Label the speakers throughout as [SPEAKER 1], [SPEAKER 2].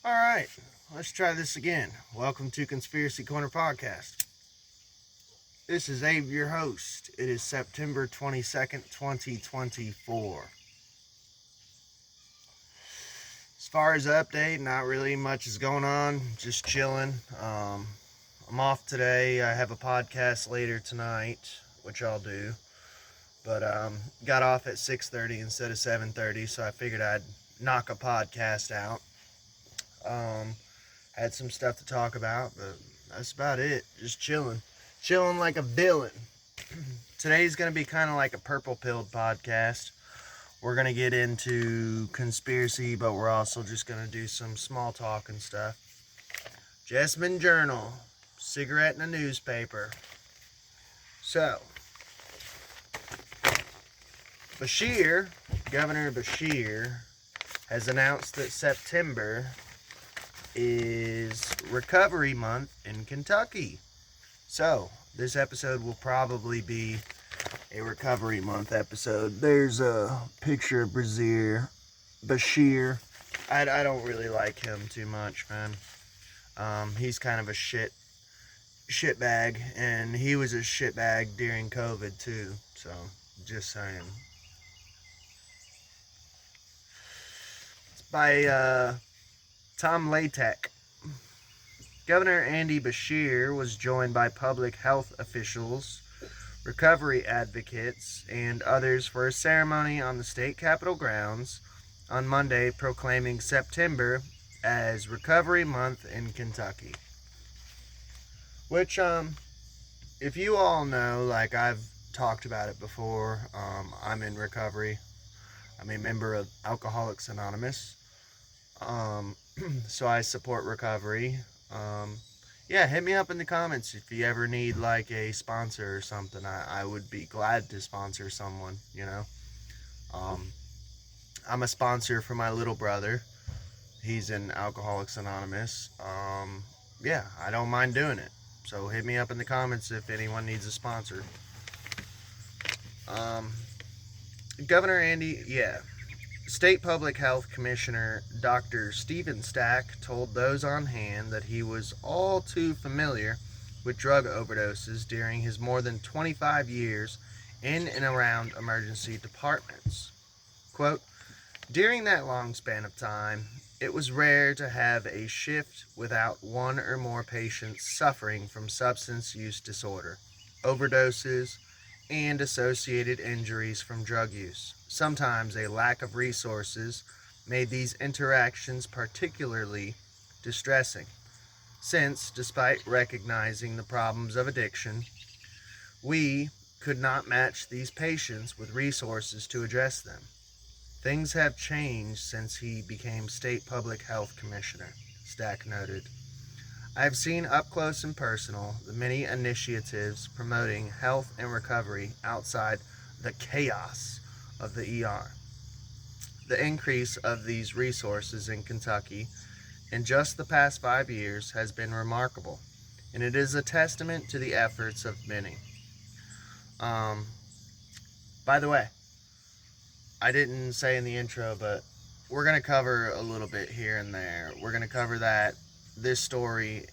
[SPEAKER 1] All right, let's try this again. Welcome to Conspiracy Corner Podcast. This is Abe, your host. It is September 22nd, 2024. As far as the update, not really much is going on. Just chilling. I'm off today. I have a podcast later tonight, which I'll do. But got off at 6:30 instead of 7:30, so I figured I'd knock a podcast out. Had some stuff to talk about, but that's about it. Just chilling like a villain. Today's gonna be kind of like a purple pilled podcast. We're gonna get into conspiracy, but we're also just gonna do some small talk and stuff. Jessamine Journal, cigarette and a newspaper. So, Governor Beshear, has announced that September is Recovery Month in Kentucky. So, this episode will probably be a Recovery Month episode. There's a picture of Beshear. I don't really like him too much, man. He's kind of a shitbag, and he was a shitbag during COVID too. So, just saying. It's by Tom Latek. Governor Andy Beshear was joined by public health officials, recovery advocates, and others for a ceremony on the state capitol grounds on Monday proclaiming September as Recovery Month in Kentucky. Which, if you all know, like I've talked about it before, I'm in recovery. I'm a member of Alcoholics Anonymous. So I support recovery. Yeah, hit me up in the comments if you ever need like a sponsor or something. I would be glad to sponsor someone, you know. I'm a sponsor for my little brother. He's in Alcoholics Anonymous. Yeah, I don't mind doing it. So hit me up in the comments if anyone needs a sponsor. Governor Andy, State Public Health Commissioner Dr. Stephen Stack told those on hand that he was all too familiar with drug overdoses during his more than 25 years in and around emergency departments. Quote, during that long span of time, it was rare to have a shift without one or more patients suffering from substance use disorder, overdoses, and associated injuries from drug use. Sometimes a lack of resources made these interactions particularly distressing, since, despite recognizing the problems of addiction, we could not match these patients with resources to address them. Things have changed since he became State Public Health Commissioner, Stack noted. I have seen up close and personal the many initiatives promoting health and recovery outside the chaos of the ER. The increase of these resources in Kentucky in just the past 5 years has been remarkable, and it is a testament to the efforts of many. By the way, I didn't say in the intro, but we're going to cover a little bit here and there. We're going to cover this story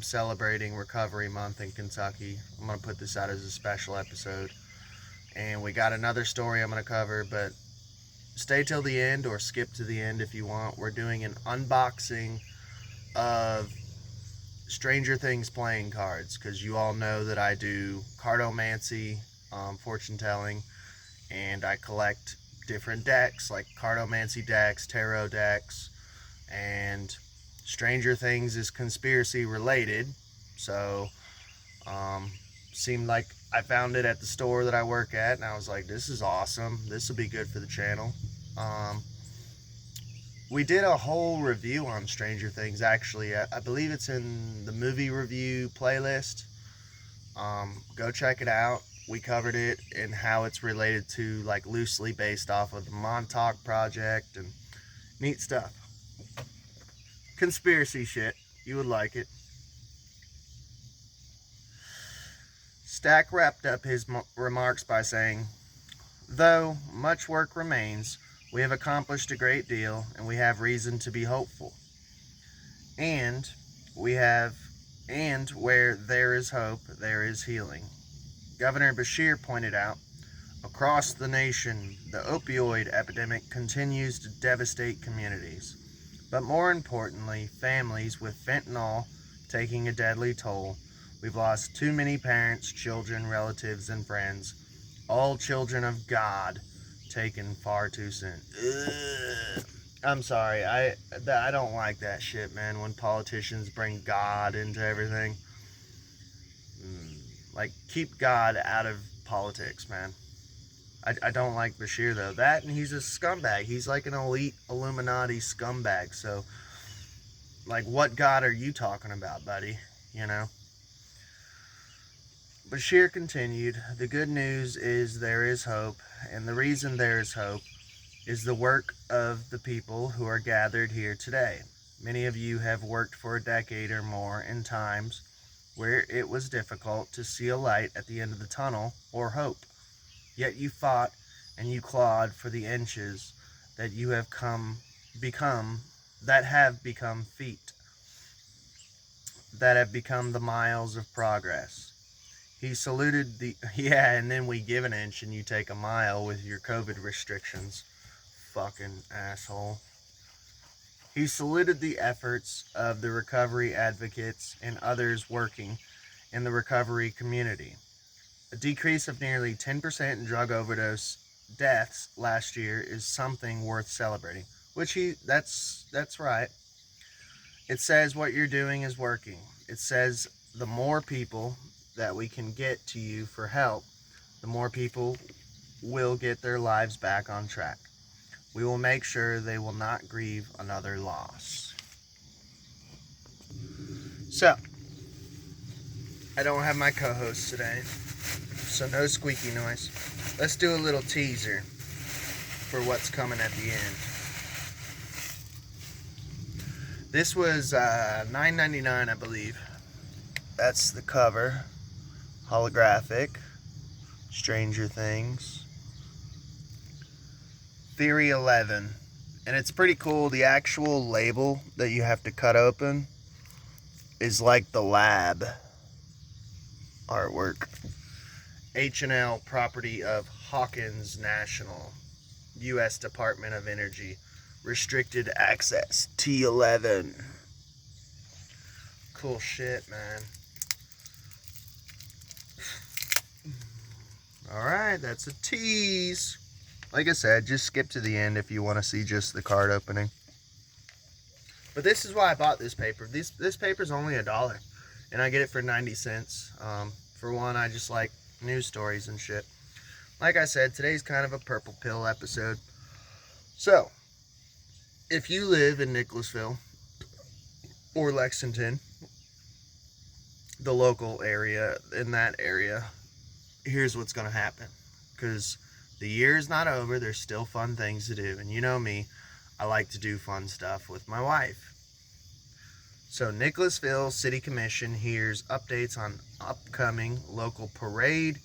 [SPEAKER 1] celebrating Recovery Month in Kentucky. I'm going to put this out as a special episode. And we got another story I'm going to cover, but stay till the end or skip to the end if you want. We're doing an unboxing of Stranger Things playing cards, because you all know that I do cardomancy, fortune telling, and I collect different decks like cardomancy decks, tarot decks, and Stranger Things is conspiracy related, so seemed like I found it at the store that I work at, and I was like, this is awesome, this will be good for the channel. We did a whole review on Stranger Things, actually. I believe it's in the movie review playlist. Go check it out. We covered it and how it's related to, like, loosely based off of the Montauk Project and neat stuff. Conspiracy shit. You would like it. Stack wrapped up his remarks by saying, though much work remains, we have accomplished a great deal and we have reason to be hopeful. And we have, and where there is hope, there is healing. Governor Beshear pointed out, across the nation, the opioid epidemic continues to devastate communities. But more importantly, families with fentanyl taking a deadly toll. We've lost too many parents, children, relatives, and friends. All children of God taken far too soon. Ugh. I'm sorry. I don't like that shit, man. When politicians bring God into everything, like keep God out of politics, man. I don't like Beshear though. That and he's a scumbag. He's like an elite Illuminati scumbag. So, like, what God are you talking about, buddy? You know. Beshear continued, the good news is there is hope, and the reason there is hope is the work of the people who are gathered here today. Many of you have worked for a decade or more in times where it was difficult to see a light at the end of the tunnel or hope. Yet you fought and you clawed for the inches that you have become feet, that have become the miles of progress. He saluted and then we give an inch and you take a mile with your COVID restrictions. Fucking asshole. He saluted the efforts of the recovery advocates and others working in the recovery community. A decrease of nearly 10% in drug overdose deaths last year is something worth celebrating. That's right. It says what you're doing is working. It says the more people that we can get to you for help, the more people will get their lives back on track. We will make sure they will not grieve another loss. So, I don't have my co-host today, so no squeaky noise. Let's do a little teaser for what's coming at the end. This was $9.99, I believe. That's the cover. Holographic. Stranger Things. Theory 11. And it's pretty cool. The actual label that you have to cut open is like the lab artwork. H&L, property of Hawkins National, U.S. Department of Energy, restricted access, T11. Cool shit, man. Alright, that's a tease. Like I said, just skip to the end if you want to see just the card opening. But this is why I bought this paper. This paper's only $1, and I get it for 90 cents. For one, I just like news stories and shit. Like I said, today's kind of a purple pill episode. So, if you live in Nicholasville or Lexington, the local area, in that area, here's what's going to happen. Because the year's not over, there's still fun things to do. And you know me, I like to do fun stuff with my wife. So Nicholasville City Commission hears updates on upcoming local parade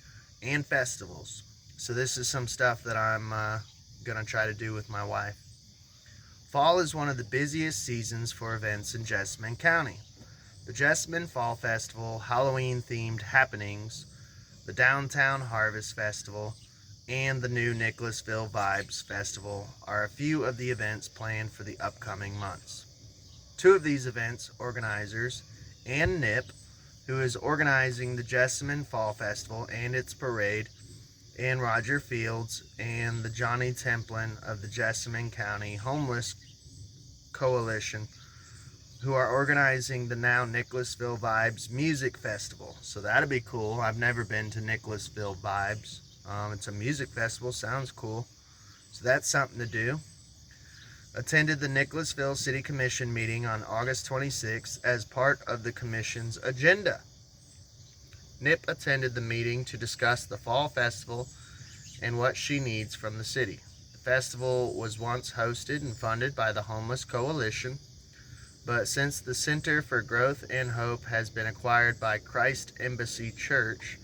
[SPEAKER 1] and festivals. So this is some stuff that I'm going to try to do with my wife. Fall is one of the busiest seasons for events in Jessamine County. The Jessamine Fall Festival, Halloween-themed happenings, the Downtown Harvest Festival, and the new Nicholasville Vibes Festival are a few of the events planned for the upcoming months. Two of these events organizers, Ann Nip, who is organizing the Jessamine Fall Festival and its parade, and Roger Fields and the Johnny Templin of the Jessamine County Homeless Coalition, who are organizing the now Nicholasville Vibes Music Festival. So that'll be cool. I've never been to Nicholasville Vibes. It's a music festival. Sounds cool. So that's something to do. Attended the Nicholasville City Commission meeting on August 26th as part of the commission's agenda. Nip attended the meeting to discuss the Fall Festival and what she needs from the city. The festival was once hosted and funded by the Homeless Coalition, but since the Center for Growth and Hope has been acquired by Christ Embassy Church,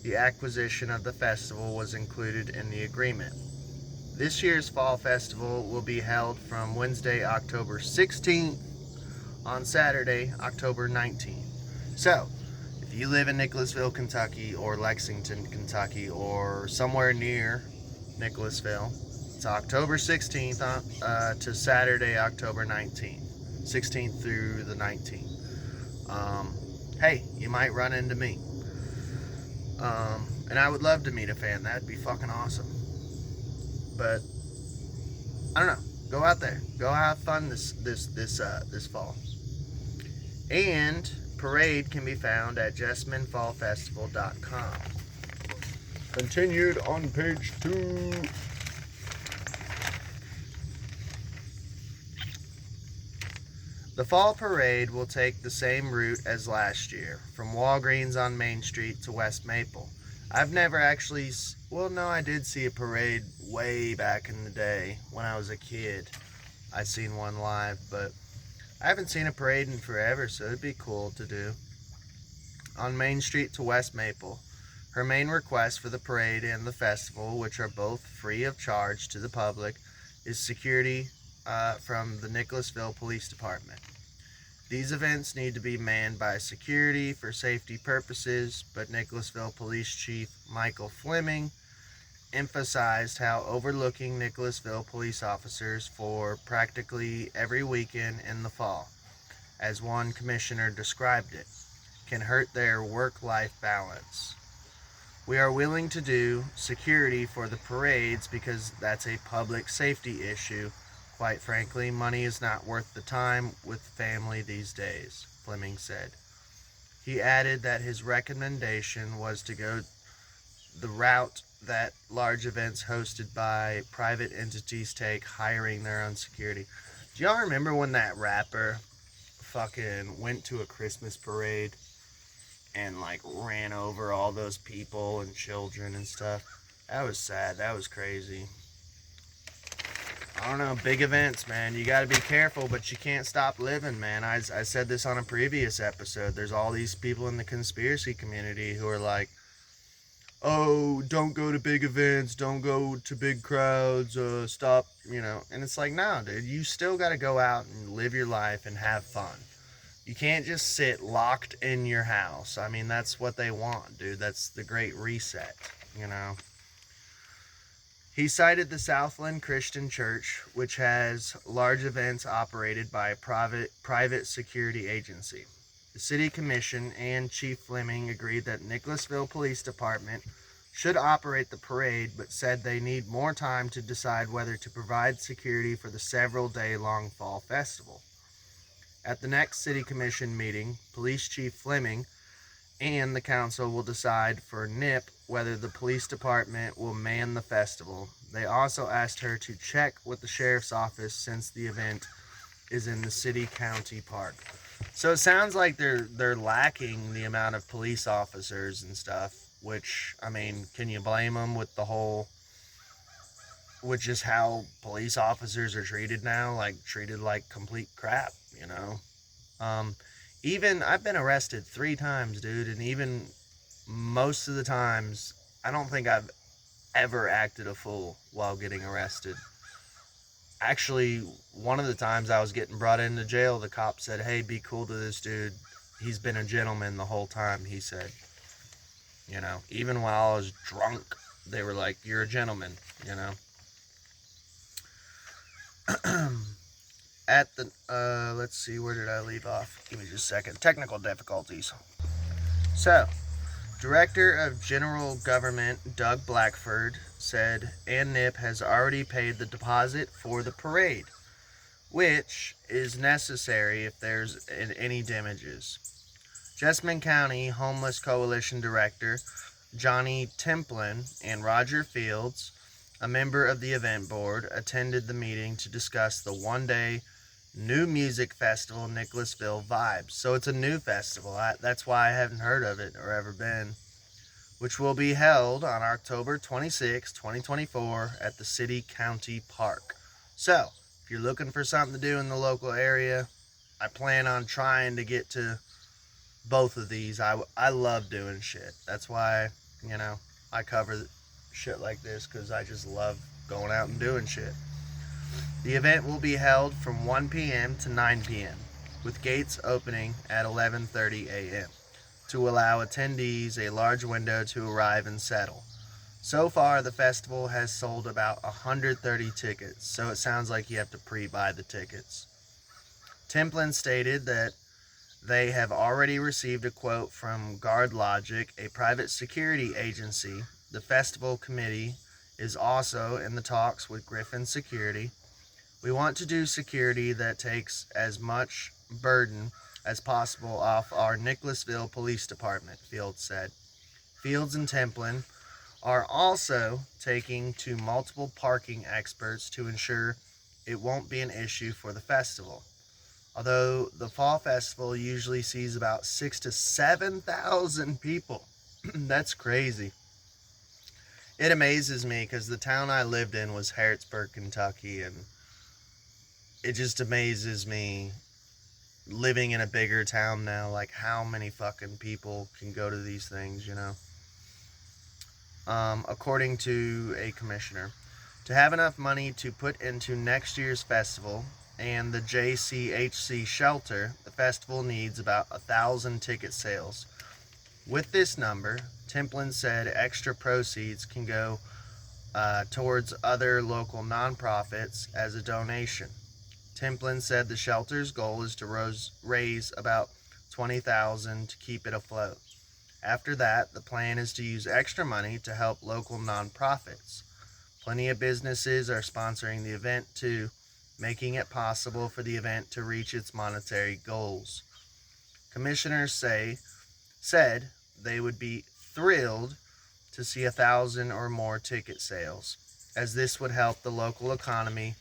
[SPEAKER 1] the acquisition of the festival was included in the agreement. This year's Fall Festival will be held from Wednesday, October 16th on Saturday, October 19th. So, if you live in Nicholasville, Kentucky, or Lexington, Kentucky, or somewhere near Nicholasville, it's October 16th to Saturday, October 19th. 16th through the 19th. Hey, you might run into me. And I would love to meet a fan. That'd be fucking awesome. But I don't know. Go out there. Go have fun this fall. And parade can be found at jessamynfallfestival.com. Continued on page 2. The fall parade will take the same route as last year, from Walgreens on Main Street to West Maple. I've never actually, well, no, I did see a parade way back in the day when I was a kid. I seen one live, but I haven't seen a parade in forever, so it'd be cool to do. On Main Street to West Maple. Her main request for the parade and the festival, which are both free of charge to the public, is security from the Nicholasville Police Department. These events need to be manned by security for safety purposes, but Nicholasville Police Chief Michael Fleming emphasized how overlooking Nicholasville police officers for practically every weekend in the fall, as one commissioner described it, can hurt their work-life balance. We are willing to do security for the parades because that's a public safety issue. Quite frankly, money is not worth the time with family these days, Fleming said. He added that his recommendation was to go the route that large events hosted by private entities take, hiring their own security. Do y'all remember when that rapper fucking went to a Christmas parade and like ran over all those people and children and stuff? That was sad. That was crazy. I don't know, big events, man. You got to be careful, but you can't stop living, man. I said this on a previous episode. There's all these people in the conspiracy community who are like, oh, don't go to big events, don't go to big crowds, stop, And it's like, no, dude, you still got to go out and live your life and have fun. You can't just sit locked in your house. I mean, that's what they want, dude. That's the Great Reset, He cited the Southland Christian Church, which has large events operated by a private security agency. The City Commission and Chief Fleming agreed that Nicholasville Police Department should operate the parade, but said they need more time to decide whether to provide security for the several-day-long fall festival. At the next City Commission meeting, Police Chief Fleming and the council will decide for NIP whether the police department will man the festival. They also asked her to check with the sheriff's office since the event is in the city-county park. So it sounds like they're lacking the amount of police officers and stuff, which, I mean, can you blame them with just how police officers are treated now, treated like complete crap, Even, I've been arrested 3 times, dude, and even most of the times, I don't think I've ever acted a fool while getting arrested. Actually, one of the times I was getting brought into jail, the cop said, hey, be cool to this dude. He's been a gentleman the whole time, he said. Even while I was drunk, they were like, you're a gentleman, At the, let's see, where did I leave off? Give me just a second. Technical difficulties. So, Director of General Government Doug Blackford said ANNIP has already paid the deposit for the parade, which is necessary if there's any damages. Jessamine County Homeless Coalition Director Johnny Templin and Roger Fields, a member of the event board, attended the meeting to discuss the one-day new music festival, Nicholasville Vibes. So it's a new festival. That's why I haven't heard of it or ever been. Which will be held on October 26, 2024 at the City-County Park. So, if you're looking for something to do in the local area, I plan on trying to get to both of these. I love doing shit. That's why, I cover shit like this, because I just love going out and doing shit. The event will be held from 1 p.m. to 9 p.m. with gates opening at 11:30 a.m. to allow attendees a large window to arrive and settle. So far, the festival has sold about 130 tickets, so it sounds like you have to pre-buy the tickets. Templin stated that they have already received a quote from GuardLogic, a private security agency. The festival committee is also in the talks with Griffin Security. We want to do security that takes as much burden as possible off our Nicholasville Police Department, Fields said. Fields and Templin are also taking to multiple parking experts to ensure it won't be an issue for the festival. Although the fall festival usually sees about 6,000 to 7,000 people. That's crazy. It amazes me because the town I lived in was Harrodsburg, Kentucky, and it just amazes me living in a bigger town now, like how many fucking people can go to these things, you know? According to a commissioner, to have enough money to put into next year's festival and the JCHC shelter, the festival needs about 1,000 ticket sales. With this number, Templin said extra proceeds can go towards other local nonprofits as a donation. Templin said the shelter's goal is to raise about $20,000 to keep it afloat. After that, the plan is to use extra money to help local nonprofits. Plenty of businesses are sponsoring the event too, making it possible for the event to reach its monetary goals. Commissioners said they would be thrilled to see 1,000 or more ticket sales, as this would help the local economy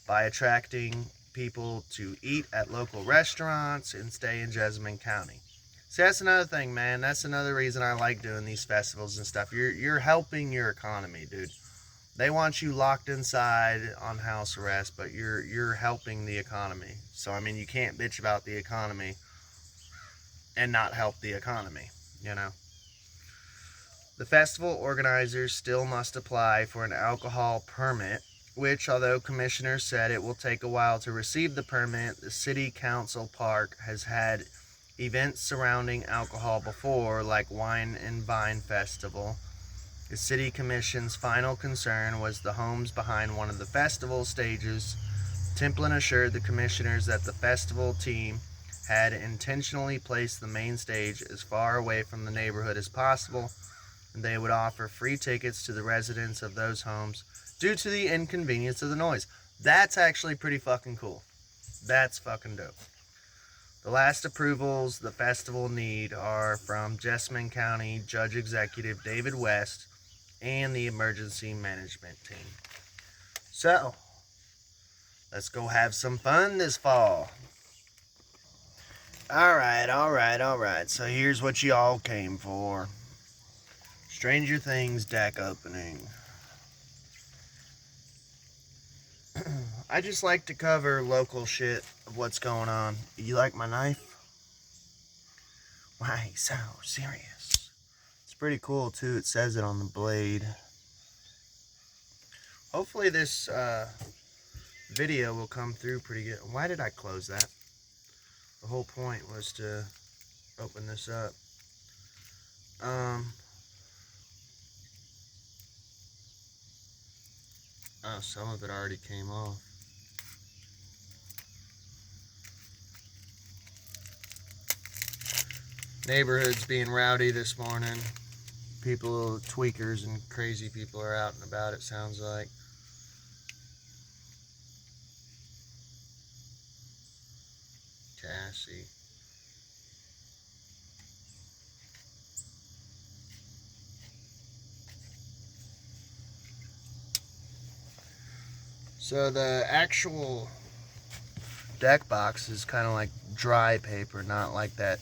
[SPEAKER 1] by attracting people to eat at local restaurants and stay in Jessamine County. See, that's another thing, man. That's another reason I like doing these festivals and stuff. You're helping your economy, dude. They want you locked inside on house arrest, but you're helping the economy. So I mean, you can't bitch about the economy and not help the economy, you know. The festival organizers still must apply for an alcohol permit, which, although commissioners said it will take a while to receive the permit, the city council park has had events surrounding alcohol before, like Wine and Vine Festival. The city commission's final concern was the homes behind one of the festival stages. Templin assured the commissioners that the festival team had intentionally placed the main stage as far away from the neighborhood as possible, and they would offer free tickets to the residents of those homes due to the inconvenience of the noise. That's actually pretty fucking cool. That's fucking dope. The last approvals the festival need are from Jessamine County Judge Executive David West and the emergency management team. So, let's go have some fun this fall. Alright. So here's what you all came for. Stranger Things deck opening. I just like to cover local shit of what's going on. You like my knife? Why so serious? It's pretty cool too. It says it on the blade. Hopefully this video will come through pretty good. Why did I close that? The whole point was to open this up. Oh, some of it already came off. Neighborhood's being rowdy this morning. People, tweakers and crazy people are out and about, it sounds like. Cassie. So the actual deck box is kind of like dry paper, not like that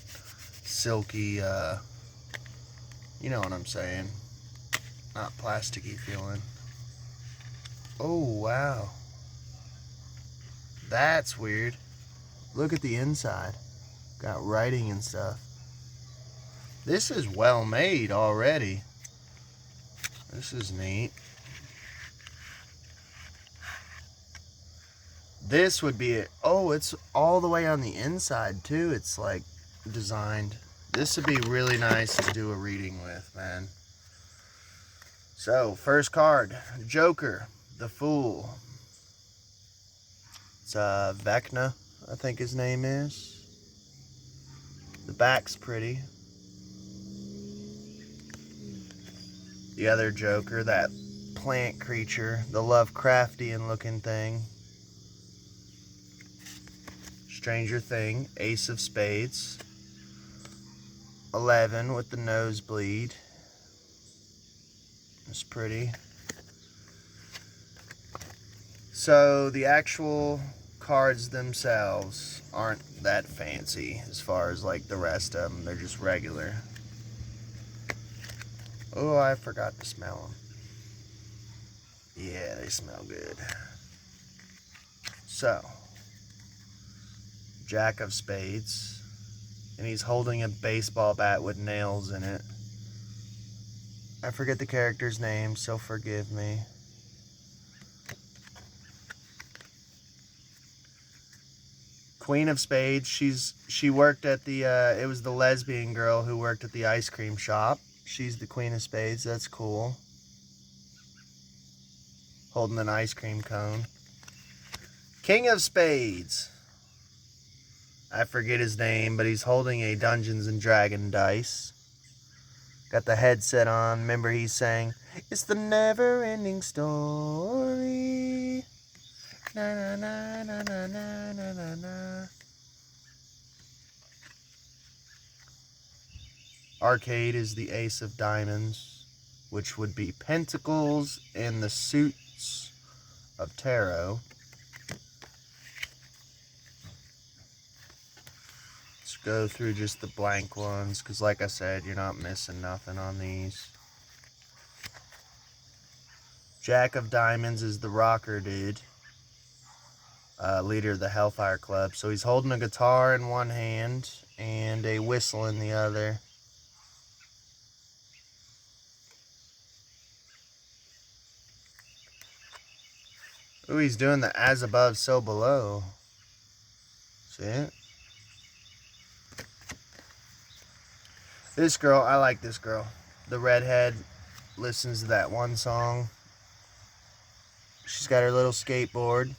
[SPEAKER 1] silky, you know what I'm saying, not plasticky feeling. Oh, wow. That's weird. Look at the inside. Got writing and stuff. This is well made already. This is neat. This would be it. Oh, it's all the way on the inside too. It's like designed. This would be really nice to do a reading with, man. So, first card, Joker, the Fool. It's Vecna, I think his name is. The back's pretty. The other Joker, that plant creature, the Lovecraftian looking thing. Stranger Thing, Ace of Spades. 11 with the nosebleed. It's pretty. So the actual cards themselves aren't that fancy as far as like the rest of them. They're just regular. Oh, I forgot to smell them. Yeah, they smell good. So, Jack of Spades. And he's holding a baseball bat with nails in it. I forget the character's name, so forgive me. Queen of Spades, she worked at the, it was the lesbian girl who worked at the ice cream shop. She's the Queen of Spades, that's cool. Holding an ice cream cone. King of Spades. I forget his name, but he's holding a Dungeons and Dragons dice. Got the headset on. Remember he sang, "It's the never-ending story. Na na na na na na na na na." Arcade is the Ace of Diamonds, which would be Pentacles and the suits of Tarot. Let's go through just the blank ones, because like I said, you're not missing nothing on these. Jack of Diamonds is the rocker dude. Leader of the Hellfire Club. So he's holding a guitar in one hand and a whistle in the other. Ooh, he's doing the as above, so below. See it? This girl, I like this girl. The redhead listens to that one song. She's got her little skateboard.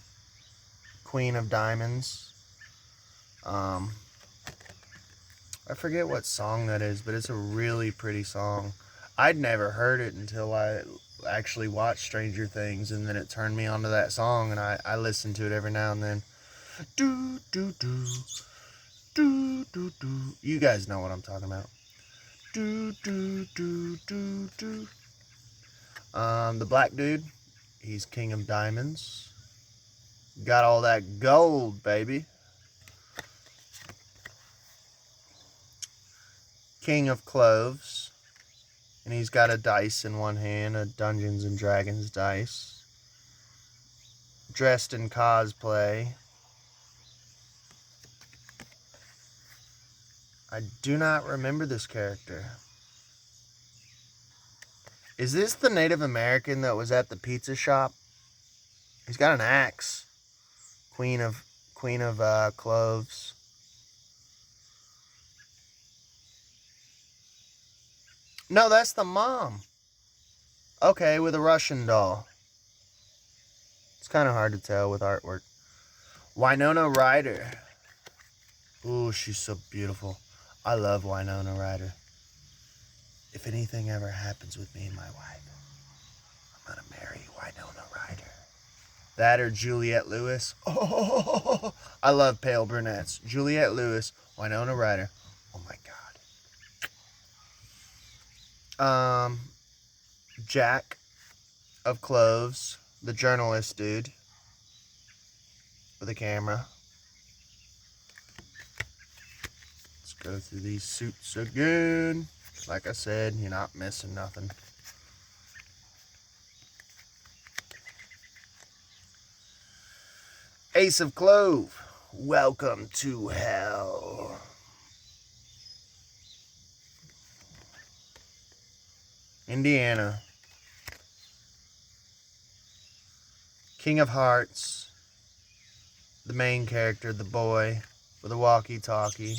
[SPEAKER 1] Queen of Diamonds. I forget what song that is, but it's a really pretty song. I'd never heard it until I actually watched Stranger Things, and then it turned me onto that song, and I listen to it every now and then. Do do do do do do. You guys know what I'm talking about. Do do do do do. The black dude, he's King of Diamonds. Got all that gold, baby. King of Cloves. And he's got a dice in one hand, a Dungeons and Dragons dice. Dressed in cosplay. I do not remember this character. Is this the Native American that was at the pizza shop? He's got an axe. Queen of Cloves. No, that's the mom. Okay, with a Russian doll. It's kind of hard to tell with artwork. Winona Ryder. Ooh, she's so beautiful. I love Winona Ryder. If anything ever happens with me and my wife, I'm gonna marry Winona Ryder. That or Juliette Lewis. Oh, I love pale brunettes. Juliette Lewis, Winona Ryder. Oh my God. Jack of Cloves, the journalist dude with a camera. Let's go through these suits again. Like I said, you're not missing nothing. Ace of Clove, welcome to hell. Indiana. King of Hearts. the main character, the boy with a walkie-talkie.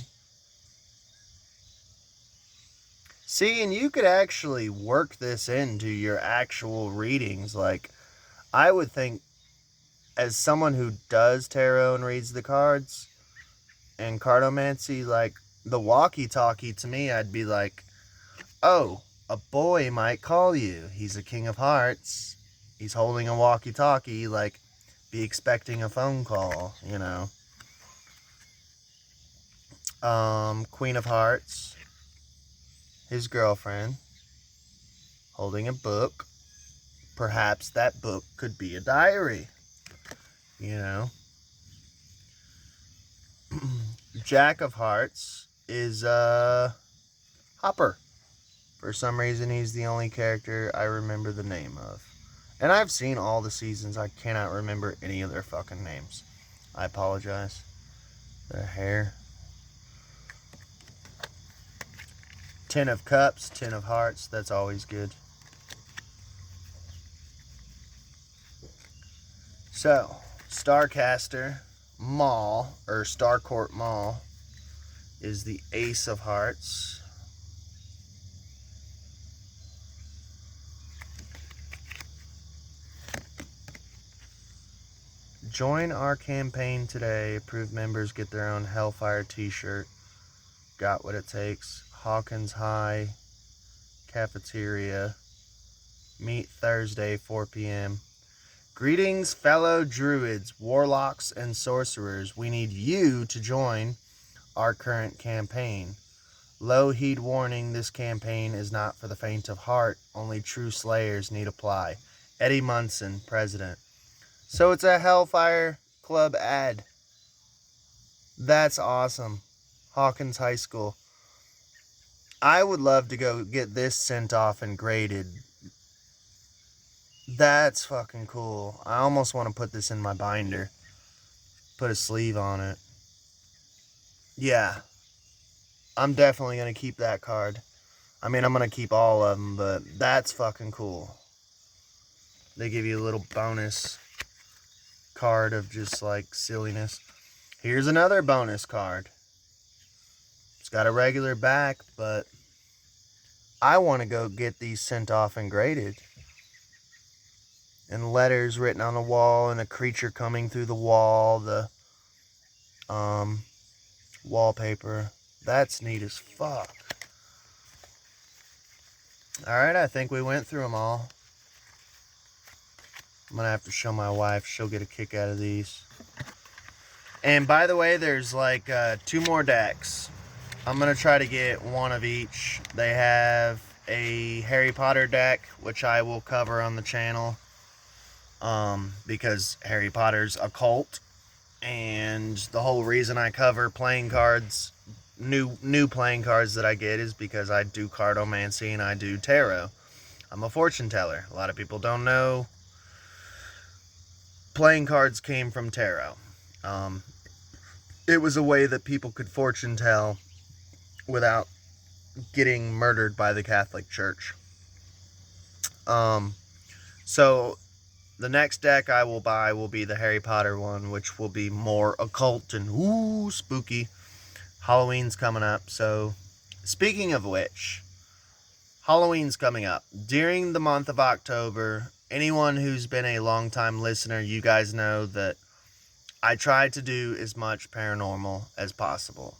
[SPEAKER 1] See, and you could actually work this into your actual readings. Like, I would think, as someone who does tarot and reads the cards and cardomancy, like, the walkie-talkie, to me, I'd be like, oh, a boy might call you. He's a king of hearts. He's holding a walkie-talkie. Like, be expecting a phone call, you know. Queen of Hearts, his girlfriend, holding a book. Perhaps that book could be a diary, you know. Jack of Hearts is Hopper. For some reason, he's the only character I remember the name of. And I've seen all the seasons. I cannot remember any of their fucking names. I apologize. Their hair. Ten of Cups, Ten of Hearts. That's always good. So, Starcaster Mall, or Starcourt Mall, is the Ace of Hearts. Join our campaign today. Approved members get their own Hellfire t-shirt. Got what it takes. Hawkins High Cafeteria. Meet Thursday, 4 p.m. Greetings, fellow druids, warlocks, and sorcerers. We need you to join our current campaign. Low heed warning, this campaign is not for the faint of heart. Only true slayers need apply. Eddie Munson, President. So it's a Hellfire Club ad. That's awesome. Hawkins High School. I would love to go get this sent off and graded. That's fucking cool. I almost want to put this in my binder. Put a sleeve on it. Yeah. I'm definitely going to keep that card. I mean, I'm going to keep all of them, but that's fucking cool. They give you a little bonus card of just like silliness. Here's another bonus card. It's got a regular back, but I want to go get these sent off and graded. And letters written on the wall, and a creature coming through the wall, the wallpaper. That's neat as fuck. Alright, I think we went through them all. I'm gonna have to show my wife. She'll get a kick out of these. And by the way, there's like 2 more decks. I'm gonna try to get one of each. They have a Harry Potter deck, which I will cover on the channel. Because Harry Potter's a cult, and the whole reason I cover playing cards, new playing cards that I get, is because I do cardomancy and I do tarot. I'm a fortune teller. A lot of people don't know playing cards came from tarot. It was a way that people could fortune tell without getting murdered by the Catholic Church. So the next deck I will buy will be the Harry Potter one, which will be more occult and spooky. Halloween's coming up, so speaking of which, Halloween's coming up. During the month of October, anyone who's been a long-time listener, you guys know that I try to do as much paranormal as possible.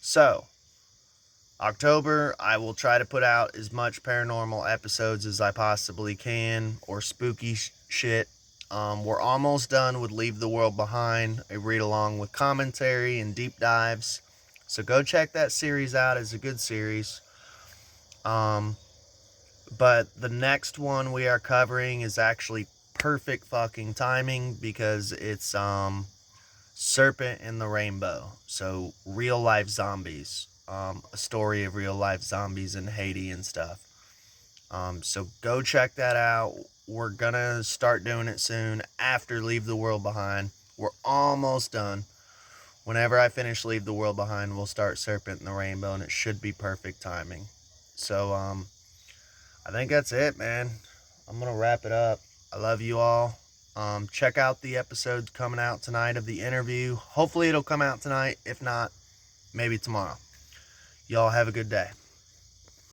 [SPEAKER 1] So October, I will try to put out as much paranormal episodes as I possibly can, or spooky shit. We're almost done with Leave the World Behind, a read-along with commentary and deep dives. So go check that series out. It's a good series. But the next one we are covering is actually perfect fucking timing, because it's Serpent in the Rainbow. So real-life zombies. A story of real-life zombies in Haiti and stuff. So go check that out. We're gonna start doing it soon after Leave the World Behind. We're almost done. Whenever I finish Leave the World Behind, we'll start Serpent in the Rainbow, and it should be perfect timing. So, I think that's it, man. I'm gonna wrap it up. I love you all. Check out the episodes coming out tonight of the interview. Hopefully it'll come out tonight. If not, maybe tomorrow. Y'all have a good day.